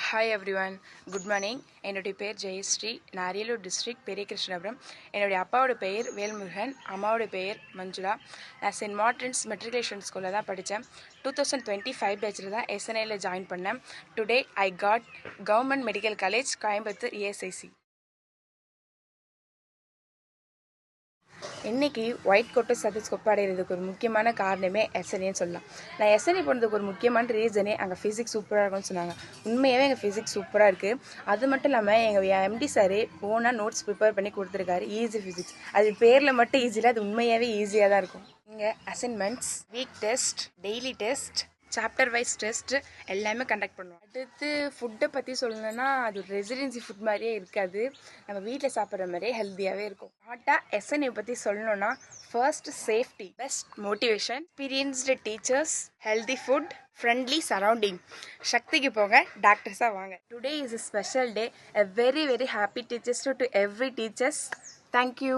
Hi everyone, good morning. என்னுடைய பேர் ஜெயஸ்ரீ. நான் அரியலூர் டிஸ்ட்ரிக்ட் பெரிய கிருஷ்ணபுரம். என்னுடைய அப்பாவோட பெயர் வேல்முருகன், அம்மாவோட பெயர் மஞ்சுளா. நான் சென்ட் மார்ட்டின்ஸ் மெட்ரிகுலேஷன் ஸ்கூலில் தான் படித்தேன். 2025 பேட்சில் தான் எஸ்என்ஐயில் ஜாயின் பண்ணேன். Today I got government medical college Coimbatore ESIC. இன்றைக்கி ஒயிட் கோட்டை ஸ்டெத்தஸ்கோப் அடைகிறதுக்கு ஒரு முக்கியமான காரணமே எஸ்என்ஏன்னு சொல்லலாம். நான் எஸ்என்ஏ போனதுக்கு ஒரு முக்கியமான ரீசனே அங்கே ஃபிசிக்ஸ் சூப்பராக இருக்கும்னு சொன்னாங்க. உண்மையாகவே எங்கள் ஃபிசிக்ஸ் சூப்பராக இருக்குது. அது மட்டும் இல்லாமல் எங்கள் MD சாரே ஓனாக நோட்ஸ் ப்ரிப்பேர் பண்ணி கொடுத்துருக்காரு. Easy physics. அது பேரில் மட்டும் ஈஸியில், அது உண்மையாகவே ஈஸியாக தான் இருக்கும். இங்கே assignments, week test, daily test, chapter wise test எல்லாமே கண்டக்ட் பண்ணுவோம். அடுத்து ஃபுட்டை பற்றி சொல்லணும்னா அது ஒரு ரெசிடென்சி ஃபுட் மாதிரியே இருக்காது. நம்ம வீட்டில் சாப்பிட்ற மாதிரியே ஹெல்த்தியாகவே இருக்கும். எஸ்என்ஏ பற்றி சொல்லணும்னா first safety, best motivation, experienced teachers, healthy food, friendly surrounding. சக்திக்கு போங்க, டாக்டர்ஸாக வாங்க. Today is a special day. A very very happy teachers to every teachers. Thank you.